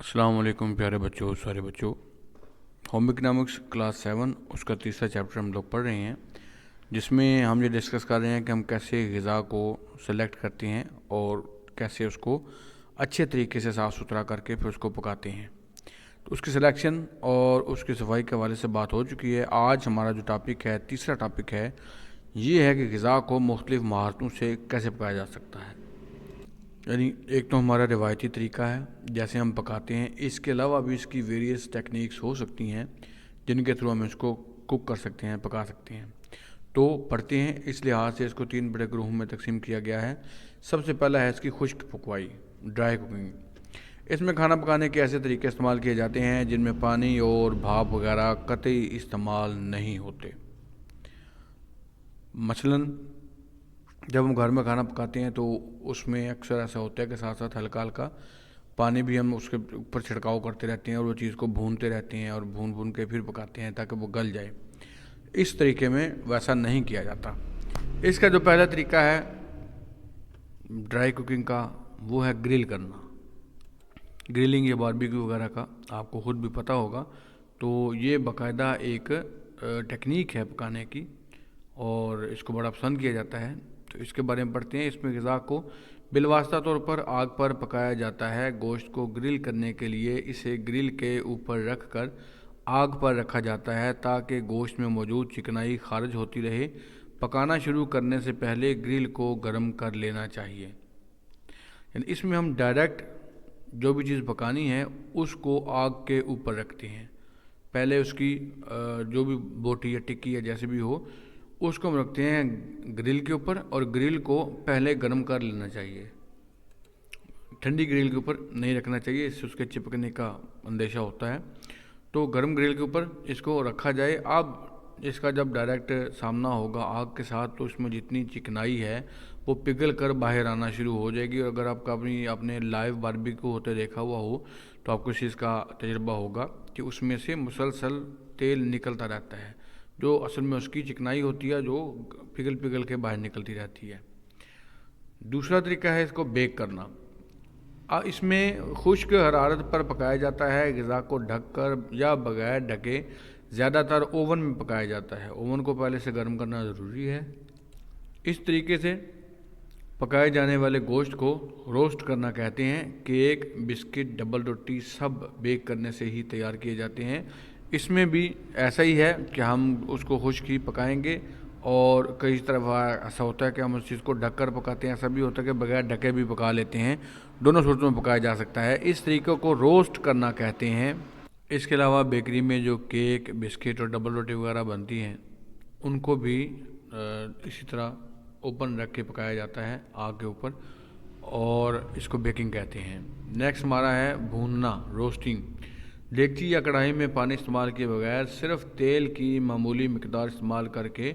अस्सलाम वालेकुम प्यारे बच्चों, सारे बच्चों। होम इकोनॉमिक्स क्लास 7 उसका तीसरा चैप्टर हम लोग पढ़ रहे हैं, जिसमें हम ये डिस्कस कर रहे हैं कि हम कैसे ग़िज़ा को सेलेक्ट करते हैं और कैसे उसको अच्छे तरीके से साफ़ सुथरा करके फिर उसको पकाते हैं। तो उसकी सिलेक्शन और उसकी सफाई के हवाले से बात हो चुकी है। आज हमारा जो टॉपिक है, तीसरा टॉपिक है, ये है कि ग़िज़ा को मुख्तलिफ़ महारतों से कैसे पकाया जा सकता है। यानी एक तो हमारा रिवायती तरीका है जैसे हम पकाते हैं, इसके अलावा भी इसकी वेरियस टेक्निक्स हो सकती हैं जिनके थ्रू हम इसको कुक कर सकते हैं, पका सकते हैं। तो पढ़ते हैं। इस लिहाज से इसको 3 बड़े ग्रुप में तकसीम किया गया है। सबसे पहला है इसकी खुश्क पकवाई, ड्राई कुकिंग। इसमें खाना पकाने के ऐसे तरीके इस्तेमाल किए जाते हैं जिनमें पानी और भाप वगैरह कतई इस्तेमाल नहीं होते। मसलन जब हम घर में खाना पकाते हैं तो उसमें अक्सर ऐसा होता है कि साथ साथ हल्का हल्का पानी भी हम उसके ऊपर छिड़काव करते रहते हैं और वो चीज़ को भूनते रहते हैं और भून भून के फिर पकाते हैं ताकि वो गल जाए। इस तरीके में वैसा नहीं किया जाता। इसका जो पहला तरीका है ड्राई कुकिंग का, वो है ग्रिल करना। ग्रिलिंग या बारबेक्यू वगैरह का आपको ख़ुद भी पता होगा। तो ये बाकायदा एक टेक्निक है पकाने की और इसको बड़ा पसंद किया जाता है। तो इसके बारे में पढ़ते हैं। इसमें ग़िज़ा को बिलवास्ता तौर पर आग पर पकाया जाता है। गोश्त को ग्रिल करने के लिए इसे ग्रिल के ऊपर रख कर आग पर रखा जाता है ताकि गोश्त में मौजूद चिकनाई खारिज होती रहे। पकाना शुरू करने से पहले ग्रिल को गर्म कर लेना चाहिए। यानी इसमें हम डायरेक्ट जो भी चीज़ पकानी है उसको आग के ऊपर रखते हैं। पहले उसकी जो भी बोटी या टिक्की या जैसे भी हो उसको हम रखते हैं ग्रिल के ऊपर और ग्रिल को पहले गर्म कर लेना चाहिए। ठंडी ग्रिल के ऊपर नहीं रखना चाहिए, इससे उसके चिपकने का अंदेशा होता है। तो गर्म ग्रिल के ऊपर इसको रखा जाए। अब इसका जब डायरेक्ट सामना होगा आग के साथ तो इसमें जितनी चिकनाई है वो पिघल कर बाहर आना शुरू हो जाएगी। और अगर आपका आपने लाइव बारबेक्यू होते देखा हुआ हो तो आपको इस चीज़ का तजुर्बा होगा कि उसमें से मुसलसल तेल निकलता रहता है, जो असल में उसकी चिकनाई होती है, जो पिघल पिघल के बाहर निकलती रहती है। दूसरा तरीका है इसको बेक करना। इसमें खुश्क हरारत पर पकाया जाता है। ग़िज़ा को ढककर या बगैर ढके ज़्यादातर ओवन में पकाया जाता है। ओवन को पहले से गर्म करना ज़रूरी है। इस तरीके से पकाए जाने वाले गोश्त को रोस्ट करना कहते हैं। केक, बिस्किट, डबल रोटी सब बेक करने से ही तैयार किए जाते हैं। इसमें भी ऐसा ही है कि हम उसको खुश्क ही पकाएंगे और कई तरफ ऐसा होता है कि हम उस चीज़ को ढक कर पकाते हैं। ऐसा भी होता है कि बगैर ढके भी पका लेते हैं। दोनों सूरतों में पकाया जा सकता है। इस तरीके को रोस्ट करना कहते हैं। इसके अलावा बेकरी में जो केक, बिस्किट और डबल रोटी वगैरह बनती हैं उनको भी इसी तरह ओपन रख के पकाया जाता है आग के ऊपर और इसको बेकिंग कहते हैं। नेक्स्ट हमारा है भूनना, रोस्टिंग। डेगची या कढ़ाई में पानी इस्तेमाल किए बगैर सिर्फ तेल की मामूली मिकदार इस्तेमाल करके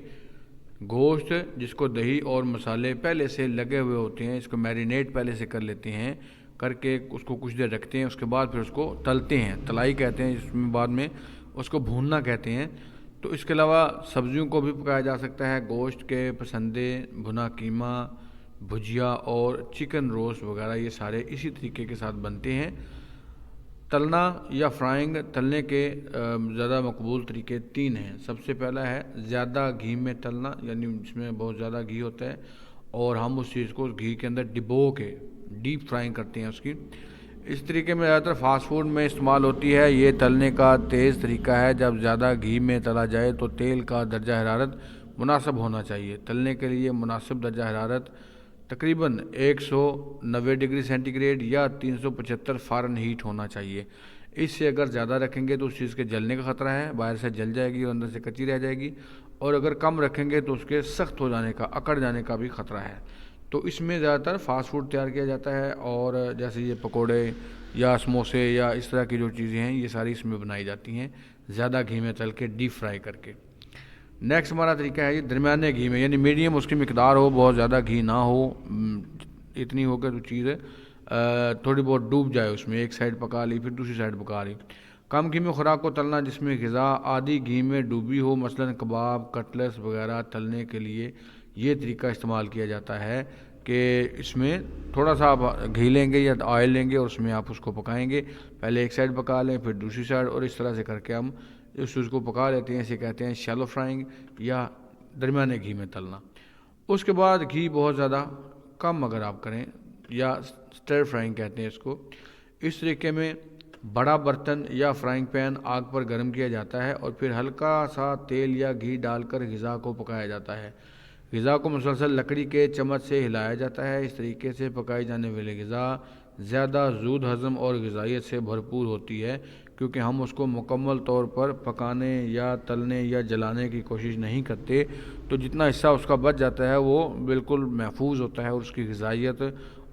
गोश्त, जिसको दही और मसाले पहले से लगे हुए होते हैं, इसको मैरिनेट पहले से कर लेते हैं, करके उसको कुछ देर रखते हैं। उसके बाद फिर उसको तलते हैं, तलाई कहते हैं इसमें, बाद में उसको भूनना कहते हैं। तो इसके अलावा सब्जियों को भी पकाया जा सकता है। गोश्त के पसंदे, भुना कीमा, भुजिया और चिकन रोस्ट वगैरह ये सारे इसी तरीके के साथ बनते हैं। तलना या फ्राइंग, तलने के ज़्यादा मकबूल तरीके 3 हैं। सबसे पहला है ज़्यादा घी में तलना, यानी जिसमें बहुत ज़्यादा घी होता है और हम उस चीज़ को घी के अंदर डिबो के डीप फ्राइंग करते हैं उसकी। इस तरीके में ज़्यादातर फास्ट फूड में इस्तेमाल होती है। ये तलने का तेज़ तरीका है। जब ज़्यादा घी में तला जाए तो तेल का दर्जा हरारत मुनासिब होना चाहिए। तलने के लिए मुनासिब दर्जा हरारत तकरीबन 190 डिग्री सेंटीग्रेड या 375 फ़ारेनहीट होना चाहिए। इससे अगर ज़्यादा रखेंगे तो उस चीज़ के जलने का ख़तरा है, बाहर से जल जाएगी और अंदर से कच्ची रह जाएगी। और अगर कम रखेंगे तो उसके सख्त हो जाने का, अकड़ जाने का भी ख़तरा है। तो इसमें ज़्यादातर फास्ट फूड तैयार किया जाता है और जैसे ये पकोड़े या समोसे या इस तरह की जो चीज़ें हैं ये सारी इसमें बनाई जाती हैं, ज़्यादा घी में तल के डीप फ्राई करके। नेक्स्ट हमारा तरीका है ये दरमियाने घी में, यानी मीडियम उसकी मिकदार हो, बहुत ज़्यादा घी ना हो, इतनी हो कि तो चीज़ थोड़ी बहुत डूब जाए उसमें, एक साइड पका ली फिर दूसरी साइड पका ली। कम घी में खुराक को तलना जिसमें ग़िज़ा आधी घी में डूबी हो, मसलन कबाब, कटलेट्स वगैरह तलने के लिए ये तरीका इस्तेमाल किया जाता है। کہ اس میں تھوڑا سا آپ گھی لیں گے یا آئل لیں گے اور اس میں آپ اس کو پکائیں گے. پہلے ایک سائڈ پکا لیں پھر دوسری سائڈ, اور اس طرح سے کر کے ہم اس چیز کو پکا لیتے ہیں. اسے کہتے ہیں شیلو فرائنگ یا درمیانے گھی میں تلنا. اس کے بعد گھی بہت زیادہ کم اگر آپ کریں, یا سٹر فرائنگ کہتے ہیں اس کو, اس طریقے میں بڑا برتن یا فرائنگ پین آگ پر گرم کیا جاتا ہے اور پھر ہلکا سا تیل یا گھی ڈال کر غذا کو پکایا جاتا ہے. غذا کو مسلسل لکڑی کے چمچ سے ہلایا جاتا ہے. اس طریقے سے پکائی جانے والی غذا زیادہ زود ہضم اور غذائیت سے بھرپور ہوتی ہے, کیونکہ ہم اس کو مکمل طور پر پکانے یا تلنے یا جلانے کی کوشش نہیں کرتے. تو جتنا حصہ اس کا بچ جاتا ہے وہ بالکل محفوظ ہوتا ہے اور اس کی غذائیت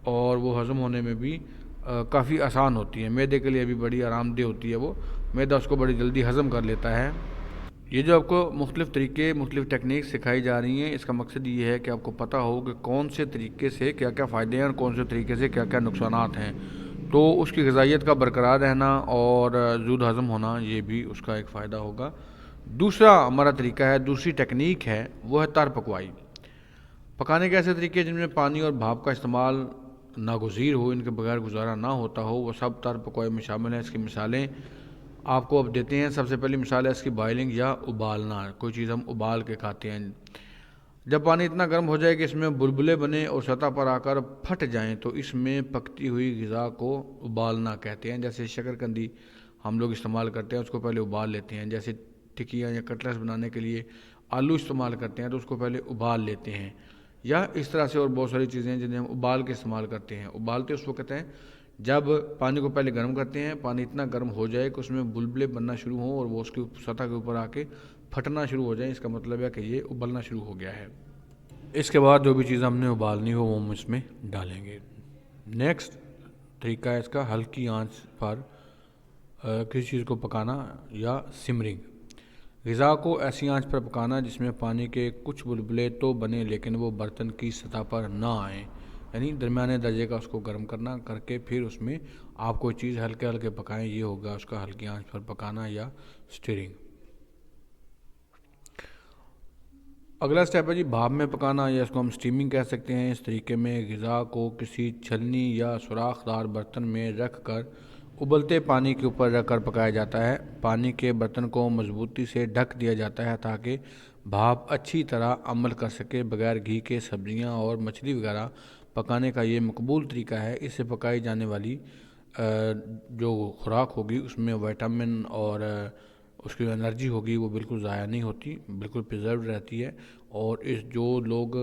اور وہ ہضم ہونے میں بھی کافی آسان ہوتی ہے. معدے کے لیے بھی بڑی آرام دہ ہوتی ہے, وہ معدہ اس کو بڑی جلدی ہضم کر لیتا ہے. یہ جو آپ کو مختلف طریقے مختلف ٹیکنیک سکھائی جا رہی ہیں, اس کا مقصد یہ ہے کہ آپ کو پتہ ہو کہ کون سے طریقے سے کیا کیا فائدے ہیں اور کون سے طریقے سے کیا کیا نقصانات ہیں. تو اس کی غذائیت کا برقرار رہنا اور زود ہضم ہونا یہ بھی اس کا ایک فائدہ ہوگا. دوسرا ہمارا طریقہ ہے, دوسری ٹیکنیک ہے, وہ ہے تار پکوائی. پکانے کے ایسے طریقے جن میں پانی اور بھاپ کا استعمال ناگزیر ہو, ان کے بغیر گزارا نہ ہوتا ہو, وہ سب تار پکوائی میں شامل ہیں. اس کی مثالیں آپ کو اب دیتے ہیں. سب سے پہلی مثال ہے اس کی بائلنگ یا ابالنا. کوئی چیز ہم ابال کے کھاتے ہیں. جب پانی اتنا گرم ہو جائے کہ اس میں بلبلے بنے اور سطح پر آ کر پھٹ جائیں تو اس میں پکتی ہوئی غذا کو ابالنا کہتے ہیں. جیسے شکرکندی ہم لوگ استعمال کرتے ہیں, اس کو پہلے ابال لیتے ہیں. جیسے ٹکیاں یا کٹلس بنانے کے لیے آلو استعمال کرتے ہیں تو اس کو پہلے ابال لیتے ہیں. یا اس طرح سے اور بہت ساری چیزیں ہیں جنہیں ہم ابال کے استعمال کرتے ہیں. ابالتے اس وقت ہیں جب پانی کو پہلے گرم کرتے ہیں, پانی اتنا گرم ہو جائے کہ اس میں بلبلے بننا شروع ہوں اور وہ اس کی سطح کے اوپر آ کے پھٹنا شروع ہو جائیں. اس کا مطلب ہے کہ یہ ابلنا شروع ہو گیا ہے. اس کے بعد جو بھی چیز ہم نے ابالنی ہو وہ ہم اس میں ڈالیں گے. نیکسٹ طریقہ ہے اس کا ہلکی آنچ پر کسی چیز کو پکانا یا سمرنگ. غذا کو ایسی آنچ پر پکانا جس میں پانی کے کچھ بلبلے تو بنے لیکن وہ برتن کی سطح پر نہ آئیں, یعنی درمیانے درجے کا اس کو گرم کرنا کر کے پھر اس میں آپ کوئی چیز ہلکے ہلکے پکائیں. یہ ہوگا اس کا ہلکی آنچ پر پکانا یا سٹیرنگ. اگلا سٹیپ ہے جی بھاپ میں پکانا, یا اس کو ہم سٹیمنگ کہہ سکتے ہیں. اس طریقے میں غذا کو کسی چھلنی یا سوراخ دار برتن میں رکھ کر ابلتے پانی کے اوپر رکھ کر پکایا جاتا ہے. پانی کے برتن کو مضبوطی سے ڈھک دیا جاتا ہے تاکہ بھاپ اچھی طرح عمل کر سکے. بغیر گھی کے سبزیاں اور مچھلی وغیرہ پکانے کا یہ مقبول طریقہ ہے. اس سے پکائی جانے والی جو خوراک ہوگی اس میں وائٹامن اور اس کی انرجی ہوگی وہ بالکل ضائع نہیں ہوتی, بالکل پریزرو رہتی ہے. اور اس جو لوگ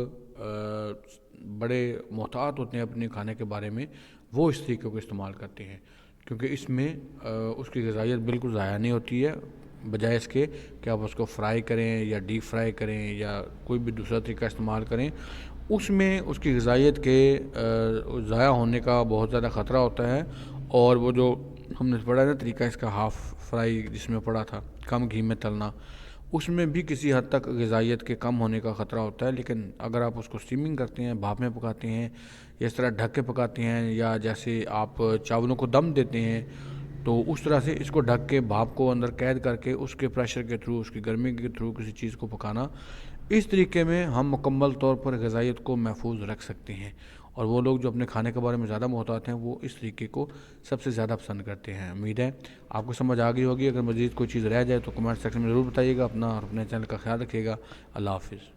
بڑے محتاط ہوتے ہیں اپنے کھانے کے بارے میں وہ اس طریقے کو استعمال کرتے ہیں, کیونکہ اس میں اس کی غذائیت بالکل ضائع نہیں ہوتی ہے, بجائے اس کے کہ آپ اس کو فرائی کریں یا ڈیپ فرائی کریں یا کوئی بھی دوسرا طریقہ استعمال کریں. اس میں اس کی غذائیت کے ضائع ہونے کا بہت زیادہ خطرہ ہوتا ہے. اور وہ جو ہم نے پڑھا نا طریقہ اس کا ہاف فرائی جس میں پڑھا تھا کم گھی میں تلنا, اس میں بھی کسی حد تک غذائیت کے کم ہونے کا خطرہ ہوتا ہے. لیکن اگر آپ اس کو اسٹیمنگ کرتے ہیں, بھاپ میں پکاتے ہیں, یا اس طرح ڈھک کے پکاتے ہیں, یا جیسے آپ چاولوں کو دم دیتے ہیں تو اس طرح سے اس کو ڈھک کے بھاپ کو اندر قید کر کے اس کے پریشر کے تھرو, اس کی گرمی کے تھرو کسی چیز کو پکانا, اس طریقے میں ہم مکمل طور پر غذائیت کو محفوظ رکھ سکتے ہیں. اور وہ لوگ جو اپنے کھانے کے بارے میں زیادہ محتاط ہیں وہ اس طریقے کو سب سے زیادہ پسند کرتے ہیں. امید ہے آپ کو سمجھ آ گئی ہوگی. اگر مزید کوئی چیز رہ جائے تو کمنٹ سیکشن میں ضرور بتائیے گا. اپنا اور اپنے چینل کا خیال رکھیے گا. اللہ حافظ.